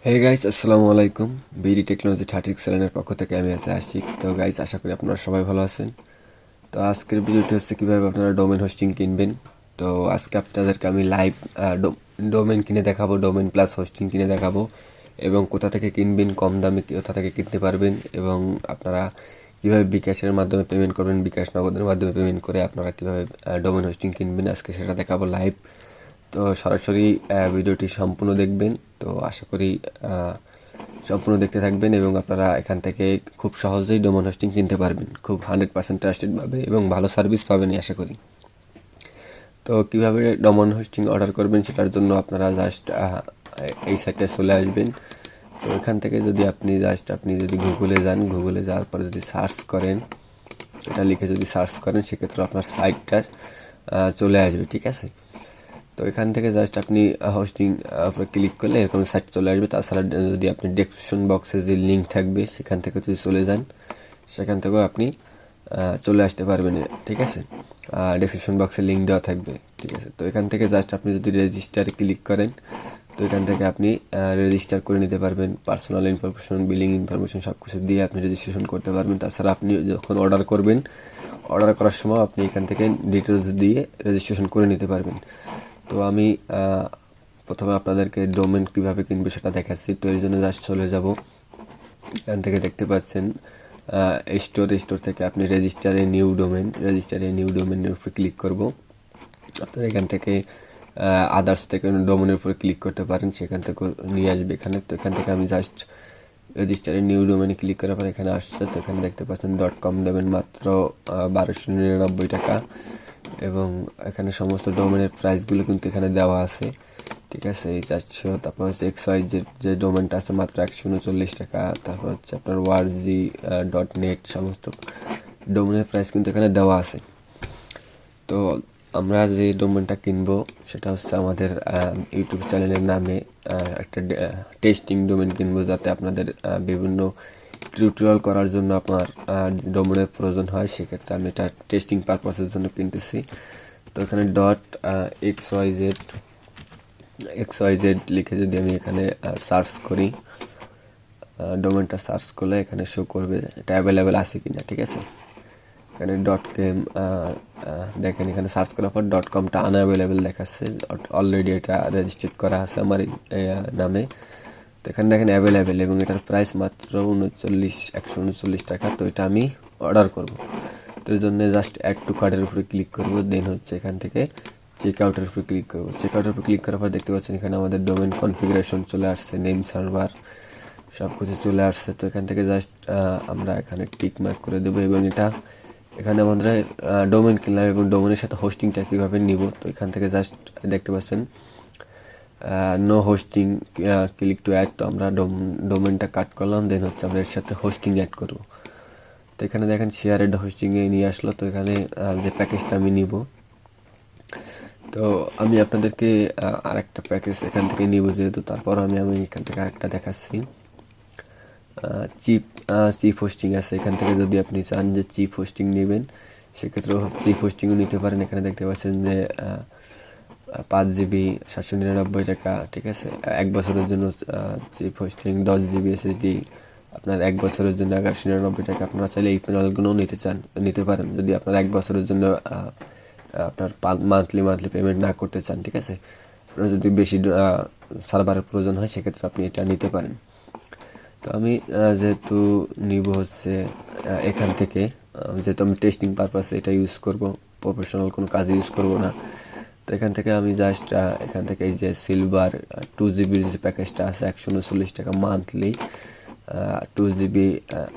Hey guys, আসসালামু আলাইকুম। BD technology 36 চ্যানেলের পক্ষ থেকে আমি আশিক। তো গাইস, আশা করি আপনারা সবাই ভালো আছেন। তো আজকের ভিডিওটি হচ্ছে কীভাবে আপনারা ডোমেন হোস্টিং কিনবেন। তো আজকে আপনাদেরকে আমি লাইভ ডোমেন কিনে দেখাবো, ডোমেন প্লাস হোস্টিং কিনে দেখাবো, এবং কোথা থেকে কিনবেন, কম দামে কোথা থেকে কিনতে পারবেন, এবং আপনারা কীভাবে বিকাশের মাধ্যমে পেমেন্ট করবেন, বিকাশ নগদের মাধ্যমে পেমেন্ট করে আপনারা কীভাবে ডোমেন হোস্টিং কিনবেন, আজকে সেটা দেখাবো লাইভ। তো সরাসরি ভিডিওটি সম্পূর্ণ দেখবেন। তো আশা করি সম্পূর্ণ দেখতে থাকবেন এবং আপনারা এখান থেকে খুব সহজেই ডোমেন হোস্টিং কিনতে পারবেন, খুব 100% ট্রাস্টেড পাবে এবং ভালো সার্ভিস পাবেন আশা করি। তো কিভাবে ডোমেন হোস্টিং অর্ডার করবেন সেটার জন্য আপনারা জাস্ট এই সাইটে চলে আসবেন। তো এখান থেকে যদি আপনি যদি গুগলে যান, গুগলে যাওয়ার পরে যদি সার্চ করেন, এটা লিখে যদি সার্চ করেন, সেক্ষেত্রে আপনার সাইটটার চলে আসবে, ঠিক আছে। তো এখান থেকে জাস্ট আপনি হোস্টিং উপরে ক্লিক করলে এরকম সাইট চলে আসবে। তাছাড়া যদি আপনি ডেসক্রিপশন বক্সে যে লিঙ্ক থাকবে সেখান থেকে যদি চলে যান, সেখান থেকেও আপনি চলে আসতে পারবেন, ঠিক আছে। ডেসক্রিপশন বক্সে লিঙ্ক দেওয়া থাকবে, ঠিক আছে। তো এখান থেকে জাস্ট আপনি যদি রেজিস্টার ক্লিক করেন, তো এখান থেকে আপনি রেজিস্টার করে নিতে পারবেন। পার্সোনাল ইনফরমেশন, বিলিং ইনফরমেশন সব কিছু দিয়ে আপনি রেজিস্ট্রেশন করতে পারবেন। তাছাড়া আপনি যখন অর্ডার করবেন, অর্ডার করার সময় আপনি এখান থেকে ডিটেলস দিয়ে রেজিস্ট্রেশন করে নিতে পারবেন। তো আমি প্রথমে আপনাদেরকে ডোমেন কীভাবে কিনবে সেটা দেখাচ্ছি। তো এর জন্য জাস্ট চলে যাব, এখান থেকে দেখতে পাচ্ছেন স্টোর থেকে আপনি রেজিস্টারে নিউ ডোমেনের উপরে ক্লিক করব। আপনারা এখান থেকে আদার্স থেকে ডোমেনের উপরে ক্লিক করতে পারেন, সেখান থেকে নিয়ে আসবে এখানে। তো এখান থেকে আমি জাস্ট রেজিস্টারে নিউ ডোমেনে ক্লিক করার পর এখানে আসছে। তো এখানে দেখতে পাচ্ছেন .com ডোমেন মাত্র 1299 টাকা, এবং এখানে সমস্ত ডোমেনের প্রাইসগুলো কিন্তু এখানে দেওয়া আছে, ঠিক আছে। এই 400, তারপর হচ্ছে XY যে ডোমেনটা আছে মাত্র 139 টাকা। তারপর হচ্ছে আপনার warg.net সমস্ত ডোমেনের প্রাইস কিন্তু এখানে দেওয়া আছে। তো আমরা যে ডোমেনটা কিনবো সেটা হচ্ছে আমাদের ইউটিউব চ্যানেলের নামে একটা টেস্টিং ডোমেন কিনবো, যাতে আপনাদের বিভিন্ন টিউটোরিয়াল করার জন্য আপনার ডোমেনের প্রয়োজন হয়। সেক্ষেত্রে আমি এটা টেস্টিং পারপাসের জন্য কিনতেছি। তো এখানে .xyz লিখে যদি আমি এখানে সার্চ করি, ডোমেনটা সার্চ করলে এখানে শো করবে এটা অ্যাভেলেবেল আছে কিনা, ঠিক আছে। এখানে .com দেখেন, এখানে সার্চ করার পর .comটা আনঅ্যাভেলেবেল দেখাচ্ছে, অলরেডি এটা রেজিস্টার্ড করা আছে আমার নামে। তো এখানে দেখেন অ্যাভেলেবেল, এবং এটার প্রাইস মাত্র 139 টাকা। তো এটা আমি অর্ডার করব। তো এই জন্য জাস্ট অ্যাড টু কার্টের উপরে ক্লিক করব, দেন হচ্ছে এখান থেকে চেক আউটের উপরে ক্লিক করব। চেক আউটের উপরে ক্লিক করার পর দেখতে পাচ্ছেন এখানে আমাদের ডোমেন কনফিগারেশন চলে আসছে, নেম সার্ভার সব কিছু চলে আসছে। তো এখান থেকে জাস্ট আমরা এখানে টিক মার্ক করে দেবো, এবং এখানে আমরা ডোমেন কিনলাম এবং ডোমেনের সাথে হোস্টিংটা কীভাবে নিব। তো এখান থেকে জাস্ট দেখতে পাচ্ছেন no hosting, click to add. তো আমরা ডোমেনটা কাট করলাম, দেন হচ্ছে আমরা এর সাথে হোস্টিং অ্যাড করব। তো এখানে দেখেন শেয়ারেড হোস্টিংয়ে নিয়ে আসলো। তো এখানে যে প্যাকেজটা আমি নিব, তো আমি আপনাদেরকে আরেকটা প্যাকেজ এখান থেকে নিব যেহেতু, তারপর আমি এখান থেকে আরেকটা দেখাচ্ছি। চিপ হোস্টিং আছে, এখান থেকে যদি আপনি চান যে চিপ হোস্টিং নেবেন, সেক্ষেত্রেও চিপ হোস্টিংও নিতে পারেন। এখানে দেখতে পাচ্ছেন যে 5 GB 799 টাকা, ঠিক আছে। 1 বছরের জন্য চিপ হোস্টিং, 10 GB SSD আপনার 1 বছরের জন্য 1199 টাকা। আপনারা চাইলে এই প্যানেলগুলোও নিতে পারেন যদি আপনার 1 বছরের জন্য আপনার মান্থলি পেমেন্ট না করতে চান, ঠিক আছে। আপনার যদি বেশি সার্ভারের প্রয়োজন হয়, সেক্ষেত্রে আপনি এটা নিতে পারেন। তো আমি যেহেতু নিব হচ্ছে এখান থেকে, যেহেতু আমি টেস্টিং পারপাসে এটা ইউজ করব, প্রফেশনাল কোনো কাজে ইউজ করব না। তো এখান থেকে আমি জাস্ট এখান থেকে এই যে সিলভার 2 GB যে প্যাকেজটা আছে 139 টাকা monthly, 2 GB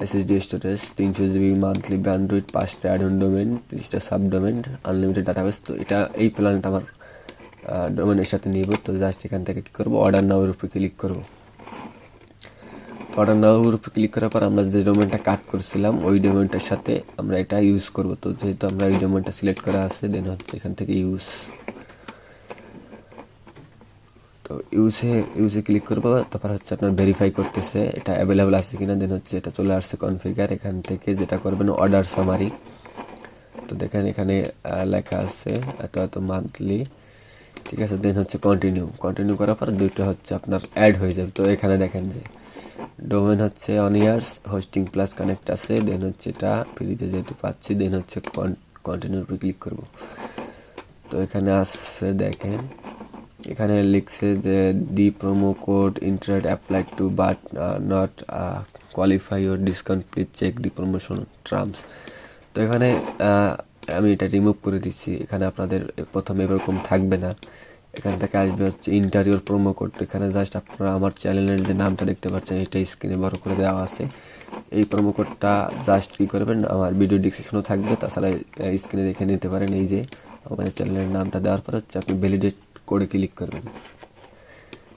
SSD storage, 300 GB monthly bandwidth, 5টা অ্যাডন ডোমেন, 30টা সাব ডোমেন, আনলিমিটেড ডাটাবেস। তো এই প্ল্যানটা আমার ডোমেনের সাথে নিব। তো জাস্ট এখান থেকে কী করবো, অর্ডার নাওয়ের উপরে ক্লিক করব। অর্ডার নাওয়ের উপরে ক্লিক করার পর আমরা যে ডোমেনটা কাট করছিলাম ওই ডোমেনটার সাথে আমরা এটা ইউজ করব। তো যেহেতু আমরা ওই ডোমেনটা সিলেক্ট করা আছে, দেন হচ্ছে এখান থেকে তো ইউজে ক্লিক করবো। তারপর হচ্ছে আপনার ভেরিফাই করতেছে এটা অ্যাভেলেবেল আছে কিনা, দেন হচ্ছে এটা চলে আসছে কনফিগার। এখান থেকে যেটা করবেন অর্ডার সামারি। তো দেখেন এখানে লেখা আছে এত মান্থলি, ঠিক আছে। দেন হচ্ছে কন্টিনিউ করার পর দুইটা হচ্ছে আপনার অ্যাড হয়ে যাবে। তো এখানে দেখেন যে ডোমেন হচ্ছে on years, hosting plus connect আছে, দেন হচ্ছে এটা ফ্রিতে যেহেতু পাচ্ছি, দেন হচ্ছে কন্টিনিউর উপরে ক্লিক করব। তো এখানে আসছে দেখেন, এখানে লিখছে যে the promo code entered applied to but not qualify or discount, please check the promotion terms. তো এখানে আমি এটা রিমুভ করে দিচ্ছি। এখানে আপনাদের প্রথমে এরকম থাকবে না, এখান থেকে আসবে হচ্ছে ইন্টারিয়র প্রোমো কোড। এখানে জাস্ট আপনারা আমার চ্যানেলের যে নামটা দেখতে পাচ্ছেন এটা স্ক্রিনে বড় করে দেওয়া আছে। এই প্রোমো কোডটা জাস্ট কী করবেন, আমার ভিডিও ডিসক্রিপশনও থাকবে, তাছাড়া স্ক্রিনে দেখে নিতে পারেন। এই যে আমাদের চ্যানেলের নামটা দেওয়ার পর হচ্ছে আপনি ভ্যালিডেট কোডে ক্লিক করবেন।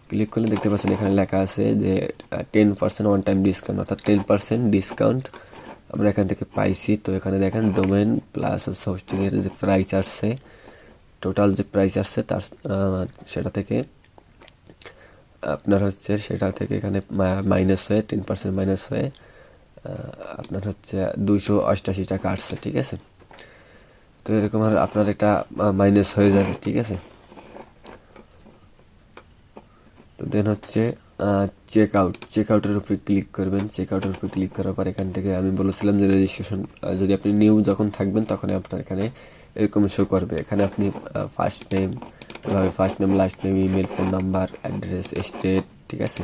ক্লিক করলে দেখতে পাচ্ছেন এখানে লেখা আছে যে 10% ওয়ান টাইম ডিসকাউন্ট, অর্থাৎ 10% ডিসকাউন্ট আমরা এখান থেকে পাইছি। তো এখানে দেখেন ডোমেন প্লাস হোস্টিংয়ের যে প্রাইস আসছে, টোটাল যে প্রাইস আসছে তার সেটা থেকে আপনার হচ্ছে এখানে মাইনাস হয়ে 10% মাইনাস হয়ে আপনার হচ্ছে 288 টাকা আসছে। ঠিক আছে, তো এরকম আর আপনার এটা মাইনাস হয়ে যাবে। ঠিক আছে, তো দেন হচ্ছে চেকআউটের উপরে ক্লিক করবেন। চেকআউটের উপরে ক্লিক করার পর এখান থেকে আমি বলেছিলাম যে রেজিস্ট্রেশন, যদি আপনি নিউ যখন থাকবেন তখন আপনার এখানে এরকম শো করবে। এখানে আপনি first name, last name, email, phone number, address, state, ঠিক আছে।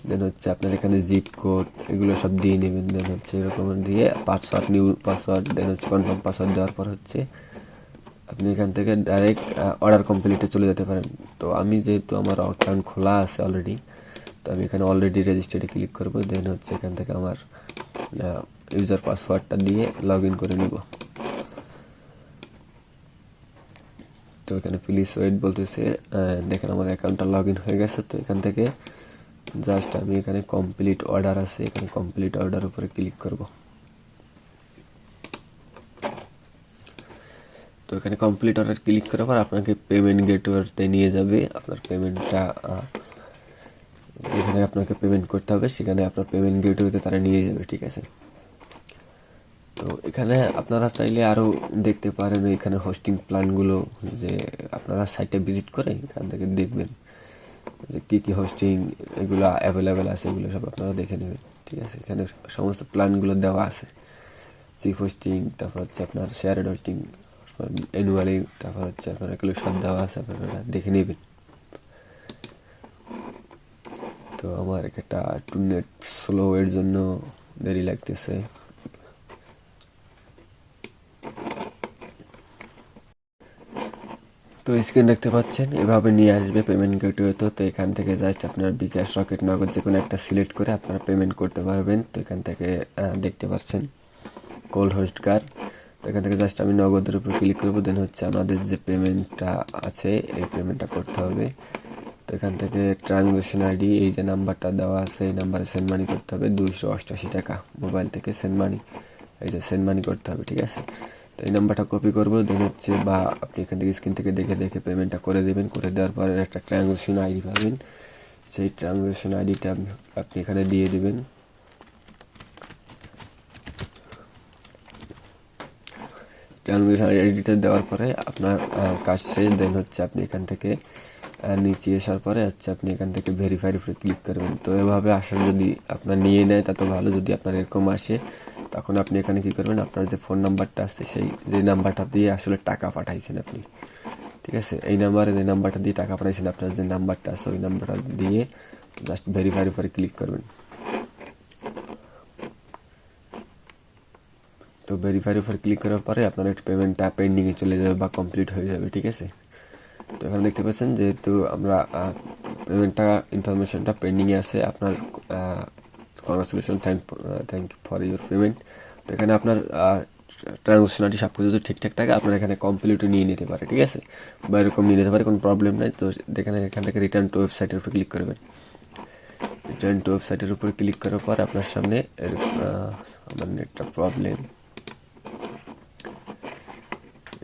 দেন হচ্ছে আপনার এখানে জিপ কোড এগুলো সব দিয়ে নেবেন। দেন হচ্ছে এরকম দিয়ে পাসওয়ার্ড, নিউ পাসওয়ার্ড, দেন হচ্ছে কনফার্ম পাসওয়ার্ড দেওয়ার পর হচ্ছে আপনি এখান থেকে ডাইরেক্ট অর্ডার কমপ্লিটে চলে যেতে পারেন। তো আমি যেহেতু আমার অ্যাকাউন্ট খোলা আছে অলরেডি, তো আমি এখানে অলরেডি রেজিস্টারে ক্লিক করব। দেন হচ্ছে এখান থেকে আমার ইউজার পাসওয়ার্ডটা দিয়ে লগ ইন করে নিব। তো এখানে প্লিজ ওয়েট বলতেছে, দেখেন আমার অ্যাকাউন্টটা লগ ইন হয়ে গেছে। তো এখান থেকে জাস্ট আমি এখানে কমপ্লিট অর্ডার আছে, এখানে কমপ্লিট অর্ডার উপরে ক্লিক করব। তো এখানে কমপ্লিট অর্ডার ক্লিক করার পর আপনাকে পেমেন্ট গেটওয়েতে নিয়ে যাবে। আপনার পেমেন্টটা যেখানে আপনাকে পেমেন্ট করতে হবে সেখানে আপনার পেমেন্ট গেটওয়েতে তারা নিয়ে যাবে। ঠিক আছে, তো এখানে আপনারা চাইলে আরও দেখতে পারেন এখানে হোস্টিং প্ল্যানগুলো, যে আপনারা সাইটে ভিজিট করে এখান থেকে দেখবেন যে কী কী হোস্টিং এগুলো অ্যাভেলেবেল আছে, এগুলো সব আপনারা দেখে নেবেন। ঠিক আছে, এখানে সমস্ত প্ল্যানগুলো দেওয়া আছে, চিপ হোস্টিং, তারপর হচ্ছে আপনার শেয়ারেড হোস্টিং, অ্যানুয়ালি, তারপর হচ্ছে আপনার এগুলো সব দেওয়া আছে, আপনারা দেখে নেবেন। তো আমার একটা একটু নেট স্লো এর জন্য দেরি লাগতেছে। তো স্ক্রিন দেখতে পাচ্ছেন, এভাবে নিয়ে আসবে পেমেন্ট গেটওয়ে। তো এখান থেকে জাস্ট আপনার বিকাশ, রকেট, নগদ যে কোনো একটা সিলেক্ট করে আপনারা পেমেন্ট করতে পারবেন। তো এখান থেকে দেখতে পাচ্ছেন ColdHostGar। তো এখান থেকে জাস্ট আমি নগদের উপর ক্লিক করবো। দেন হচ্ছে আমাদের যে পেমেন্টটা আছে এই পেমেন্টটা করতে হবে। তো এখান থেকে ট্রানজ্যাকশন আইডি, এই যে নাম্বারটা দেওয়া আছে এই নাম্বারে সেন্ড মানি করতে হবে 288 টাকা। মোবাইল থেকে সেন্ড মানি, এই যে সেন্ড মানি করতে হবে। ঠিক আছে, তো এই নাম্বারটা কপি করবো। দেন হচ্ছে বা আপনি এখান থেকে স্ক্রিন থেকে দেখে দেখে পেমেন্টটা করে দেবেন। করে দেওয়ার পরে একটা ট্রানজ্যাকশন আইডি পাবেন, সেই ট্রানজ্যাকশন আইডিটা আপনি এখানে দিয়ে দেবেন। ট্রানজ্যাকশন আইডিটা দেওয়ার পরে আপনার কাজ শেষ। দেন হচ্ছে আপনি এখান থেকে নিচে আসার পরে হচ্ছে আপনি এখান থেকে ভেরিফাইয়ের উপরে ক্লিক করবেন। তো এভাবে আসলে যদি আপনার নিয়ে নেয় তা তো ভালো, যদি আপনার এরকম আসে তখন আপনি এখানে কী করবেন, আপনার যে ফোন নাম্বারটা আছে সেই যে নাম্বারটা দিয়ে আসলে টাকা পাঠাইছেন আপনি, ঠিক আছে, এই নাম্বারে যে নাম্বারটা দিয়ে টাকা পাঠাইছেন আপনার যে নাম্বারটা আছে ওই নাম্বারটা দিয়ে জাস্ট ভেরিফাইয়ের উপরে ক্লিক করবেন। তো ভেরিফাইয়ের উপর ক্লিক করার পরে আপনার একটা পেমেন্টটা পেন্ডিংয়ে চলে যাবে বা কমপ্লিট হয়ে যাবে। ঠিক আছে, তো এখানে দেখতে পাচ্ছেন যেহেতু আমরা পেমেন্টটা ইনফরমেশনটা পেন্ডিংয়ে আছে, আপনার congratulation, thank you for your payment. তো এখানে আপনার ট্রানজ্যাকশন আইডি সব কিছু যদি ঠিকঠাক থাকে আপনার এখানে কমপ্লিটও নিয়ে নিতে পারে। ঠিক আছে, বা এরকম নিয়ে নিতে পারে, কোনো প্রবলেম নাই। তো এখান থেকে রিটার্ন টু ওয়েবসাইটের উপর ক্লিক করবেন। রিটার্ন টু ওয়েবসাইটের উপর ক্লিক করার পর আপনার সামনে আমার নেটটা প্রবলেম,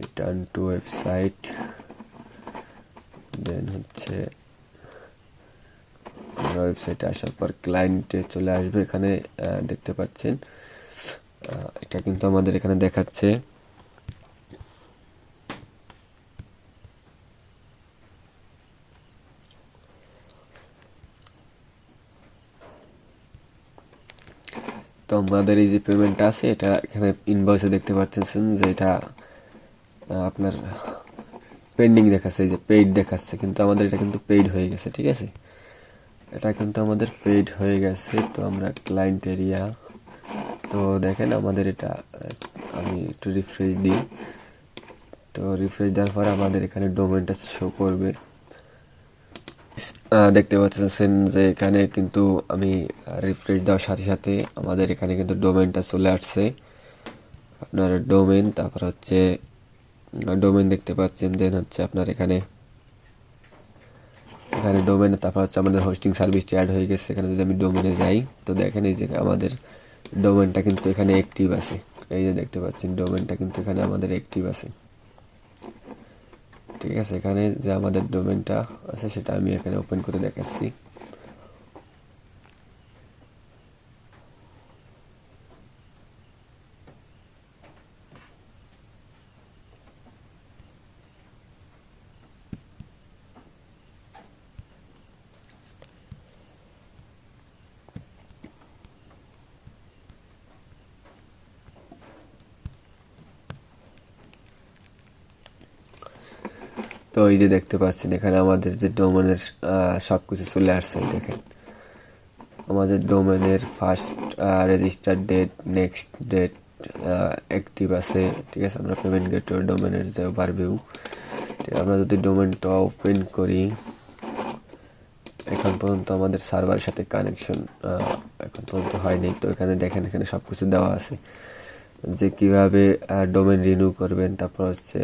রিটার্ন টু ওয়েবসাইট, দেন হচ্ছে আমরা ওয়েবসাইটে আসার পর ক্লায়েন্টে চলে আসবে। এখানে দেখতে পাচ্ছেন এটা কিন্তু আমাদের এখানে দেখাচ্ছে তো আমাদের এই যে পেমেন্টটা আছে এটা এখানে ইনভয়েসে দেখতে পাচ্ছেন যে এটা আপনার পেন্ডিং দেখাচ্ছে, এই যে পেইড দেখাচ্ছে, কিন্তু আমাদের এটা কিন্তু পেইড হয়ে গেছে। ঠিক আছে, এটা কিন্তু আমাদের পেইড হয়ে গেছে। তো আমরা ক্লায়েন্ট এরিয়া, তো দেখেন আমাদের এটা, আমি একটু রিফ্রেশ দিই। তো রিফ্রেশ দেওয়ার পর আমাদের এখানে ডোমেনটা শো করবে। দেখতে পাচ্ছেন যে এখানে কিন্তু আমি রিফ্রেশ দেওয়ার সাথে সাথে আমাদের এখানে কিন্তু ডোমেনটা চলে আসছে। আপনার ডোমেন, তারপর হচ্ছে ডোমেন দেখতে পাচ্ছেন, দেন হচ্ছে আপনার এখানে ডোমেন, তারপর হচ্ছে আমাদের হোস্টিং সার্ভিসটি অ্যাড হয়ে গেছে। এখানে যদি আমি ডোমেনে যাই তো দেখেন এই যে আমাদের ডোমেনটা কিন্তু এখানে অ্যাক্টিভ আছে। এই যে দেখতে পাচ্ছেন ডোমেনটা কিন্তু এখানে আমাদের অ্যাক্টিভ আছে। ঠিক আছে, এখানে যে আমাদের ডোমেনটা আছে সেটা আমি এখানে ওপেন করে দেখাচ্ছি। তো এই যে দেখতে পাচ্ছেন এখানে আমাদের যে ডোমেনের সব কিছু চলে আসছে। দেখেন আমাদের ডোমেনের first register date, next date active আছে। ঠিক আছে, আমরা পেমেন্ট গেটওয়ে ডোমেনের যে ওভারভিউ, আমরা যদি ডোমেনটা ওপেন করি, এখন পর্যন্ত আমাদের সার্ভারের সাথে কানেকশন এখন পর্যন্ত হয়নি। তো এখানে দেখেন এখানে সব কিছু দেওয়া আছে যে কীভাবে ডোমেন রিনিউ করবেন, তারপর হচ্ছে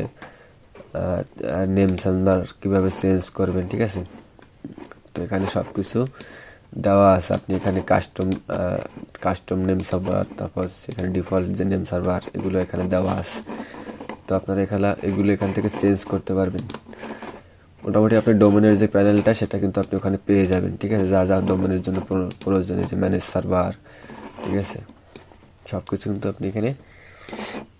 নেম সার্ভার কীভাবে চেঞ্জ করবেন। ঠিক আছে, তো এখানে সব কিছু দেওয়া আছে। আপনি এখানে কাস্টম নেম সার্ভার, তারপর এখানে ডিফল্ট যে নেম সার্ভার, এগুলো এখানে দেওয়া আছে। তো আপনারা এগুলো এখান থেকে চেঞ্জ করতে পারবেন। মোটামুটি আপনি ডোমেনের যে প্যানেলটা সেটা কিন্তু আপনি ওখানে পেয়ে যাবেন। ঠিক আছে, যা যা ডোমেনের জন্য প্রয়োজনীয়, যে ম্যানেজ সার্ভার, ঠিক আছে, সব কিছু কিন্তু আপনি এখানে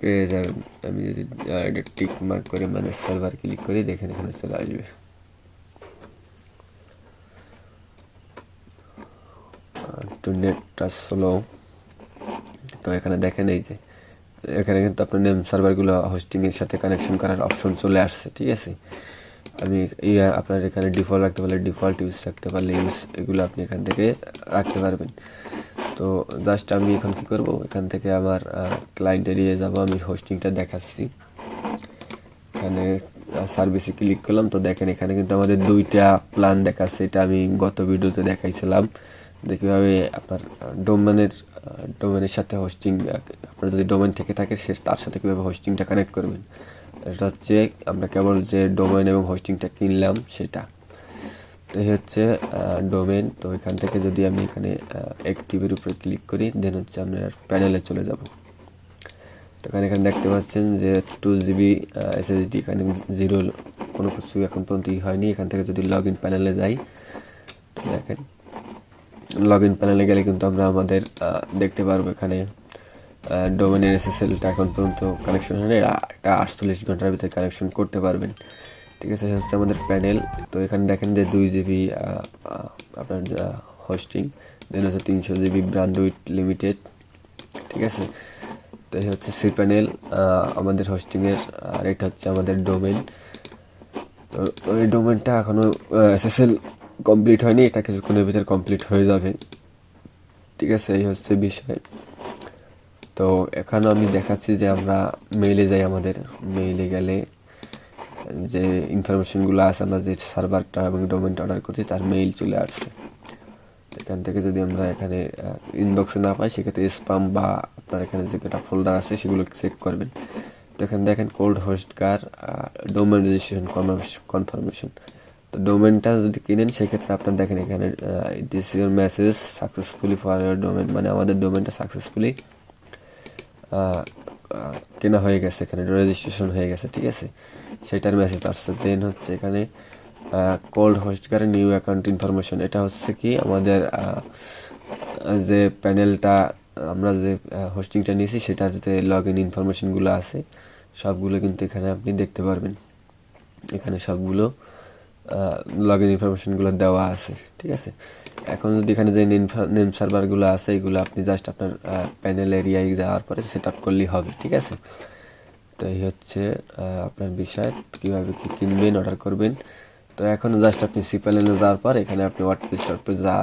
পেয়ে যাবেন। আমি যদি এটা টিক মার্ক করে ম্যানেজ সার্ভার ক্লিক করি, দেখেন এখানে চলে আসবে। একটু নেটটা স্লো। তো এখানে দেখেন এই যে এখানে কিন্তু আপনার নেম সার্ভারগুলো হোস্টিংয়ের সাথে কানেকশন করার অপশন চলে আসছে। ঠিক আছে, আমি আপনার এখানে ডিফল্ট রাখতে পারলে ডিফল্ট, ইউজ রাখতে পারলে ইউজ, এগুলো আপনি এখান থেকে রাখতে পারবেন। তো জাস্ট আমি এখন কী করব, এখান থেকে আমার ক্লায়েন্ট এরিয়ায় যাব, আমি হোস্টিংটা দেখাচ্ছি। এখানে সার্ভিসে ক্লিক করলাম। তো দেখেন এখানে কিন্তু আমাদের দুইটা প্ল্যান দেখাচ্ছে। এটা আমি গত ভিডিওতে দেখাইছিলাম যে কীভাবে আপনার ডোমেনের সাথে হোস্টিং, আপনার যদি ডোমেন থেকে থাকে তার সাথে কীভাবে হোস্টিংটা কানেক্ট করবেন। এটা হচ্ছে আমরা কেবল যে ডোমেন এবং হোস্টিংটা কিনলাম সেটা। তো এই হচ্ছে ডোমেন। তো এখান থেকে যদি আমি এখানে অ্যাক্টিভের উপরে ক্লিক করি, দেন হচ্ছে আমরা প্যানেলে চলে যাব। তো এখানে দেখতে পাচ্ছেন যে 2 GB SSD, এখানে জিরো কোনো কিছু এখন পর্যন্ত হয়নি। এখান থেকে যদি লগ ইন প্যানেলে যাই, দেখেন লগ ইন প্যানেলে গেলে কিন্তু আমরা আমাদের দেখতে পারবো এখানে ডোমেনের SSLটা এখন পর্যন্ত কানেকশন হয়নি। এটা 48 ঘন্টার ভিতরে কানেকশন করতে পারবেন। ঠিক আছে, হচ্ছে আমাদের প্যানেল। তো এখানে দেখেন যে 2 GB আপনার হোস্টিং, দেন হচ্ছে 300 GB ব্যান্ডউইথ লিমিটেড। ঠিক আছে, তো এই হচ্ছে সি প্যানেল আমাদের হোস্টিংয়ের, আর এটা হচ্ছে আমাদের ডোমেন। তো ওই ডোমেনটা এখনও SSL কমপ্লিট হয়নি, এটা কিছুক্ষণের ভিতরে কমপ্লিট হয়ে যাবে। ঠিক আছে, এই হচ্ছে বিষয়। তো এখানে আমি দেখাচ্ছি যে আমরা মেইলে যাই, আমাদের মেইলে গেলে যে ইনফরমেশনগুলো আছে, আমরা যে সার্ভারটা এবং ডোমেনটা অর্ডার করছি তার মেইল চলে আসছে। এখান থেকে যদি আমরা এখানে ইনবক্সে না পাই, সেক্ষেত্রে স্প্যাম বা আপনার এখানে যে কটা ফোল্ডার আছে সেগুলো চেক করবেন। তো এখানে দেখেন ColdHostGar ডোমেন রেজিস্ট্রেশন কনফার্মেশন। তো ডোমেনটা যদি কিনেন সেক্ষেত্রে আপনার দেখেন এখানে this your message successfully for your domain, মানে আমাদের ডোমেনটা সাকসেসফুলি কেনা হয়ে গেছে, এখানে রেজিস্ট্রেশন হয়ে গেছে। ঠিক আছে, সেটার মেসেজ আসছে। দেন হচ্ছে এখানে ColdHostGar নিউ অ্যাকাউন্ট ইনফরমেশন, এটা হচ্ছে কি আমাদের যে প্যানেলটা আমরা যে হোস্টিংটা নিয়েছি সেটার যে লগ ইন ইনফরমেশনগুলো আছে সবগুলো কিন্তু এখানে আপনি দেখতে পারবেন। এখানে সবগুলো লগ ইন ইনফরমেশনগুলো দেওয়া আছে, ঠিক আছে। এখন যদি এখানে যে নেম সার্ভারগুলো আছে এগুলো আপনি জাস্ট আপনার প্যানেল এরিয়ায় যাওয়ার পরে সেট আপ করলেই হবে, ঠিক আছে। তো এই হচ্ছে আপনার বিষয়, কীভাবে কী কিনবেন, অর্ডার করবেন। তো এখন জাস্ট আপনি সি প্যানেলে যাওয়ার পর এখানে আপনি ওয়ার্ডপ্রেস যা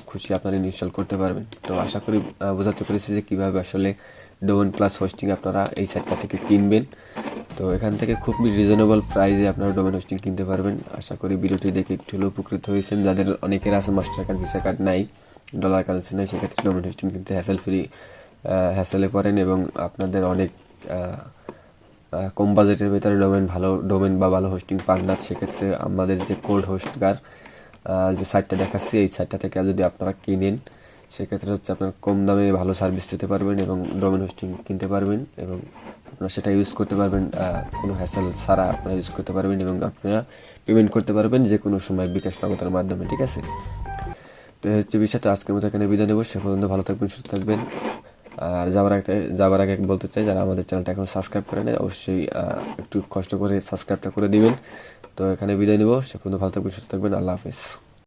খুশি আপনারা ইনস্টল করতে পারবেন। তো আশা করি বোঝাতে পেরেছি যে কীভাবে আসলে ডোমেন প্লাস হোস্টিং আপনারা এই সাইটটা থেকে কিনবেন। তো এখান থেকে খুবই রিজনেবল প্রাইসে আপনারা ডোমেন হোস্টিং কিনতে পারবেন। আশা করি ভিডিওটি দেখে একটু হলেও উপকৃত হয়েছেন। যাদের অনেকের আছে মাস্টার কার্ড, ভিসা কার্ড নাই, ডলার কারেন্সি নাই, সেক্ষেত্রে ডোমেন হোস্টিং কিনতে হ্যাসেলে পড়েন এবং আপনাদের অনেক কম বাজেটের ভেতরে ভালো ডোমেন বা ভালো হোস্টিং পান না। সেক্ষেত্রে আমাদের যে ColdHostGar যে সাইটটা দেখাচ্ছি এই সাইটটা থেকে যদি আপনারা কিনেন সেক্ষেত্রে হচ্ছে আপনার কম দামে ভালো সার্ভিস দিতে পারবেন এবং ডোমেন হোস্টিং কিনতে পারবেন এবং আপনারা সেটা ইউজ করতে পারবেন, কোনো হ্যাসেল ছাড়া আপনারা ইউজ করতে পারবেন এবং আপনারা পেমেন্ট করতে পারবেন যে কোনো সময় বিকাশ নগদের মাধ্যমে, ঠিক আছে। তো এই হচ্ছে বিষয়টা। আজকের মতো এখানে বিদায় নেব। সে পর্যন্ত ভালো থাকবেন, সুস্থ থাকবেন। আর যাবার আগে বলতে চাই, যারা আমাদের চ্যানেলটা এখন সাবস্ক্রাইব করে নেয় অবশ্যই একটু কষ্ট করে সাবস্ক্রাইবটা করে দিবেন। তো এখানে বিদায় নেব। সে পর্যন্ত ভালো থাকবেন, সুস্থ থাকবেন। আল্লাহ হাফেজ।